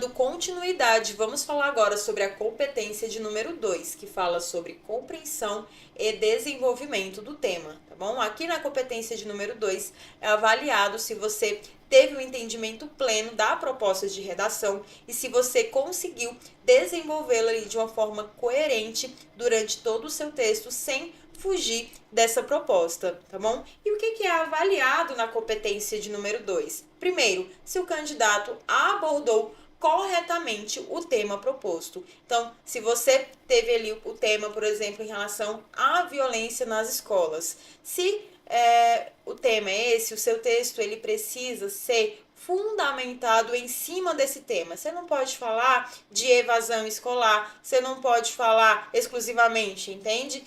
Dando continuidade, vamos falar agora sobre a competência de número 2, que fala sobre compreensão e desenvolvimento do tema, tá bom? Aqui na competência de número 2 é avaliado se você teve um entendimento pleno da proposta de redação e se você conseguiu desenvolvê-la de uma forma coerente durante todo o seu texto sem fugir dessa proposta, tá bom? E o que é avaliado na competência de número 2? Primeiro, se o candidato abordou corretamente o tema proposto. Então, se você teve ali o tema, por exemplo, em relação à violência nas escolas, se o tema é esse, o seu texto ele precisa ser fundamentado em cima desse tema. Você não pode falar de evasão escolar, você não pode falar exclusivamente, entende?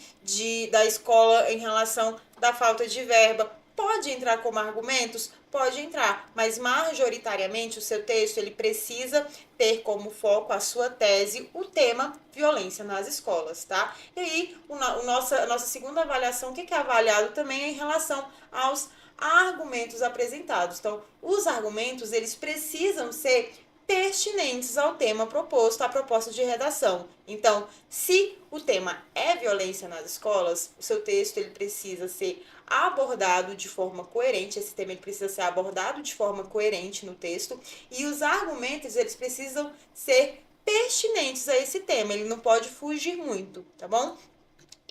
Da escola em relação da falta de verba. Pode entrar como argumentos? Pode entrar, mas majoritariamente o seu texto ele precisa ter como foco a sua tese, o tema violência nas escolas, tá? E aí, a nossa segunda avaliação, o que é avaliado também é em relação aos argumentos apresentados. Então, os argumentos, eles precisam ser pertinentes ao tema proposto, à proposta de redação. Então, se o tema é violência nas escolas, o seu texto ele precisa ser abordado de forma coerente, esse tema ele precisa ser abordado de forma coerente no texto, e os argumentos eles precisam ser pertinentes a esse tema, ele não pode fugir muito, tá bom?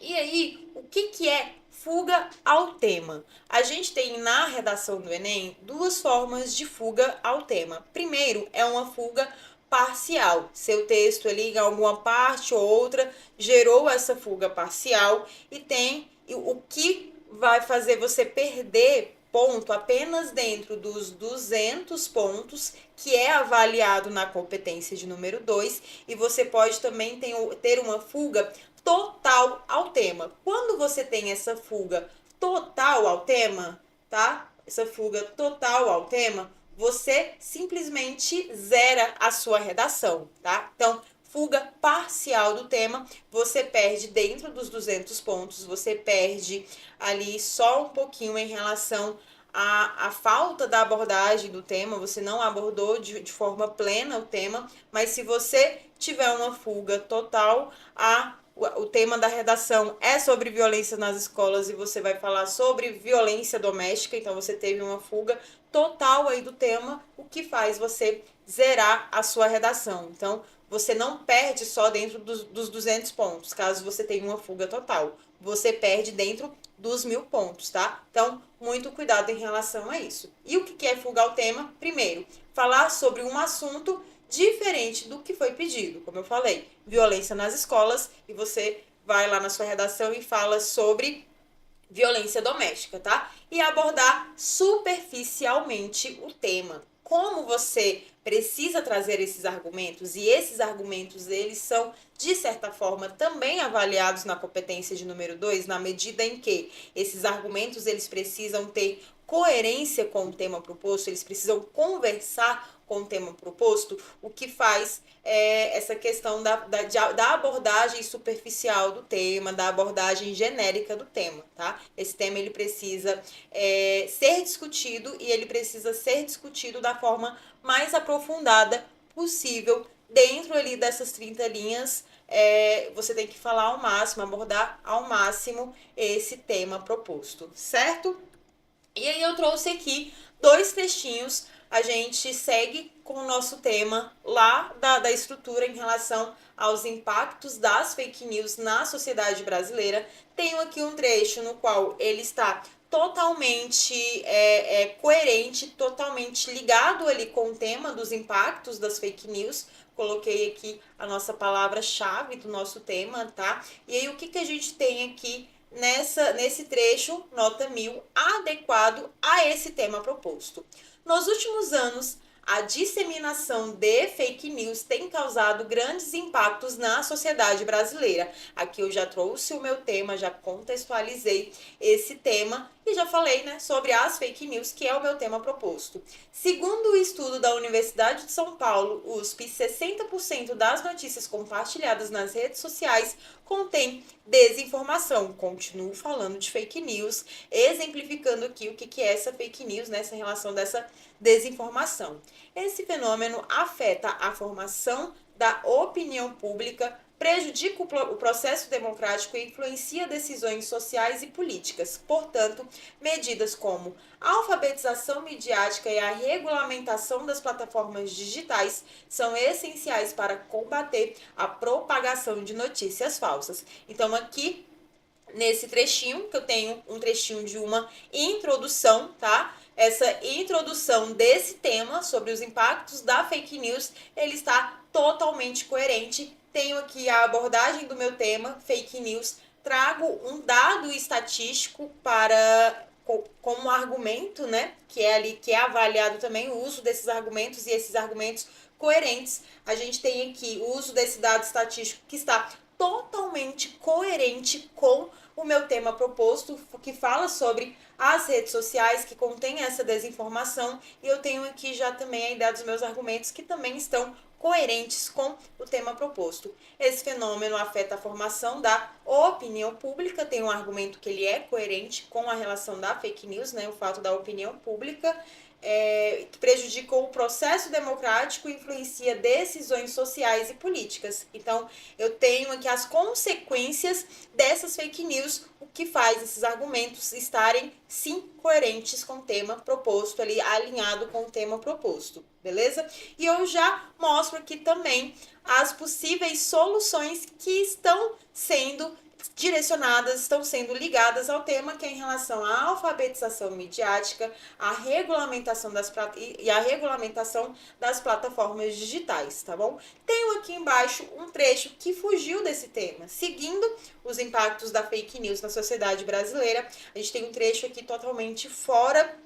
E aí, o que é fuga ao tema? A gente tem na redação do Enem duas formas de fuga ao tema. Primeiro, é uma fuga parcial. Seu texto ali, em alguma parte ou outra, gerou essa fuga parcial e tem o que vai fazer você perder ponto apenas dentro dos 200 pontos, que é avaliado na competência de número 2, e você pode também ter uma fuga total ao tema. Quando você tem essa fuga total ao tema, tá? Essa fuga total ao tema, você simplesmente zera a sua redação, tá? Então, fuga parcial do tema, você perde dentro dos 200 pontos, você perde ali só um pouquinho em relação à falta da abordagem do tema, você não abordou de forma plena o tema, mas se você tiver uma fuga total, o tema da redação é sobre violência nas escolas e você vai falar sobre violência doméstica, então você teve uma fuga total aí do tema, o que faz você zerar a sua redação. Então, você não perde só dentro dos 200 pontos, caso você tenha uma fuga total. Você perde dentro dos 1000 pontos, tá? Então, muito cuidado em relação a isso. E o que é fuga ao tema? Primeiro, falar sobre um assunto diferente do que foi pedido. Como eu falei, violência nas escolas, e você vai lá na sua redação e fala sobre violência doméstica, tá? E abordar superficialmente o tema. Como você precisa trazer esses argumentos, e esses argumentos, eles são, de certa forma, também avaliados na competência de número 2, na medida em que esses argumentos, eles precisam ter coerência com o tema proposto, eles precisam conversar com o tema proposto, o que faz essa questão da abordagem superficial do tema, da abordagem genérica do tema, tá? Esse tema ele precisa ser discutido, e ele precisa ser discutido da forma mais aprofundada possível. Dentro ali dessas 30 linhas, você tem que falar ao máximo, abordar ao máximo esse tema proposto, certo? E aí eu trouxe aqui 2 textinhos, a gente segue com o nosso tema lá da estrutura em relação aos impactos das fake news na sociedade brasileira. Tenho aqui um trecho no qual ele está totalmente coerente, totalmente ligado ali com o tema dos impactos das fake news. Coloquei aqui a nossa palavra-chave do nosso tema, tá? E aí o que a gente tem aqui nesse trecho, nota 1000, adequado a esse tema proposto. Nos últimos anos, a disseminação de fake news tem causado grandes impactos na sociedade brasileira. Aqui eu já trouxe o meu tema, já contextualizei esse tema, e já falei, né, sobre as fake news, que é o meu tema proposto. Segundo o estudo da Universidade de São Paulo, USP, 60% das notícias compartilhadas nas redes sociais contém desinformação. Continuo falando de fake news, exemplificando aqui o que é essa fake news, né, essa relação dessa desinformação. Esse fenômeno afeta a formação da opinião pública, prejudica o processo democrático e influencia decisões sociais e políticas. Portanto, medidas como a alfabetização midiática e a regulamentação das plataformas digitais são essenciais para combater a propagação de notícias falsas. Então, aqui nesse trechinho, que eu tenho um trechinho de uma introdução, tá? Essa introdução desse tema sobre os impactos da fake news, ele está totalmente coerente. Tenho aqui a abordagem do meu tema, fake news, trago um dado estatístico para como argumento, né, que é ali que é avaliado também o uso desses argumentos e esses argumentos coerentes. A gente tem aqui o uso desse dado estatístico que está totalmente coerente com o meu tema proposto, que fala sobre as redes sociais, que contém essa desinformação, e eu tenho aqui já também a ideia dos meus argumentos que também estão coerentes com o tema proposto. Esse fenômeno afeta a formação da opinião pública, tem um argumento que ele é coerente com a relação da fake news, né, o fato da opinião pública, que prejudica o processo democrático e influencia decisões sociais e políticas. Então, eu tenho aqui as consequências dessas fake news, o que faz esses argumentos estarem, sim, coerentes com o tema proposto, ali alinhado com o tema proposto, beleza? E eu já mostro aqui também as possíveis soluções que estão sendo direcionadas, estão sendo ligadas ao tema, que é em relação à alfabetização midiática, a regulamentação das plataformas digitais, tá bom? Tenho aqui embaixo um trecho que fugiu desse tema. Seguindo os impactos da fake news na sociedade brasileira, a gente tem um trecho aqui totalmente fora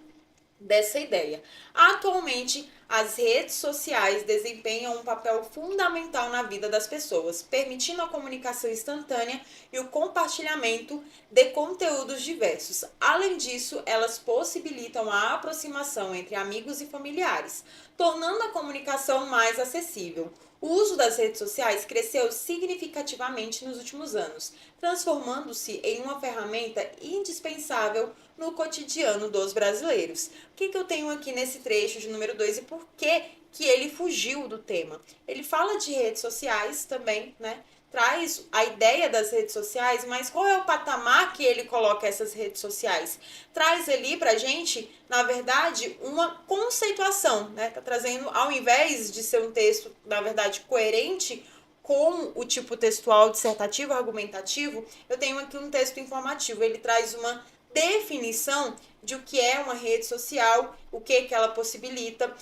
dessa ideia. Atualmente, as redes sociais desempenham um papel fundamental na vida das pessoas, permitindo a comunicação instantânea e o compartilhamento de conteúdos diversos. Além disso, elas possibilitam a aproximação entre amigos e familiares, tornando a comunicação mais acessível. O uso das redes sociais cresceu significativamente nos últimos anos, transformando-se em uma ferramenta indispensável no cotidiano dos brasileiros. O que eu tenho aqui nesse trecho de número 2 e por que ele fugiu do tema? Ele fala de redes sociais também, né? Traz a ideia das redes sociais, mas qual é o patamar que ele coloca essas redes sociais? Traz ali pra gente, na verdade, uma conceituação, né? Tá trazendo, ao invés de ser um texto, na verdade, coerente com o tipo textual, dissertativo, argumentativo, eu tenho aqui um texto informativo. Ele traz uma definição de o que é uma rede social, o que ela possibilita,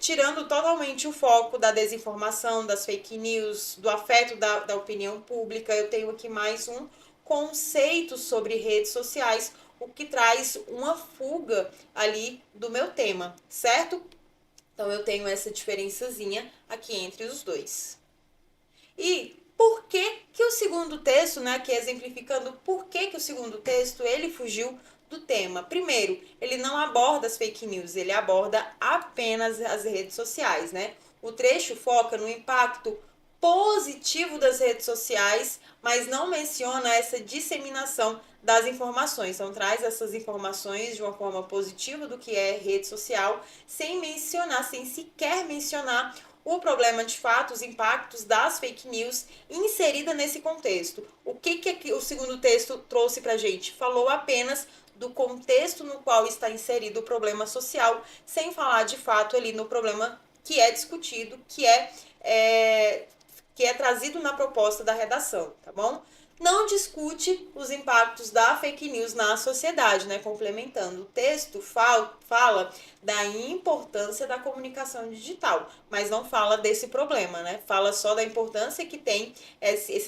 tirando totalmente o foco da desinformação, das fake news, do afeto da opinião pública. Eu tenho aqui mais um conceito sobre redes sociais, o que traz uma fuga ali do meu tema, certo? Então eu tenho essa diferençazinha aqui entre os dois. E por que o segundo texto, né, que exemplificando por que o segundo texto ele fugiu do tema? Primeiro, ele não aborda as fake news, ele aborda apenas as redes sociais, né? O trecho foca no impacto positivo das redes sociais, mas não menciona essa disseminação das informações. Então, traz essas informações de uma forma positiva do que é rede social, sem sequer mencionar o problema de fato, os impactos das fake news inserida nesse contexto. O que o segundo texto trouxe pra gente? Falou apenas do contexto no qual está inserido o problema social, sem falar de fato ali no problema que é discutido, que é trazido na proposta da redação, tá bom? Não discute os impactos da fake news na sociedade, né? Complementando, o texto fala da importância da comunicação digital, mas não fala desse problema, né? Fala só da importância que tem esses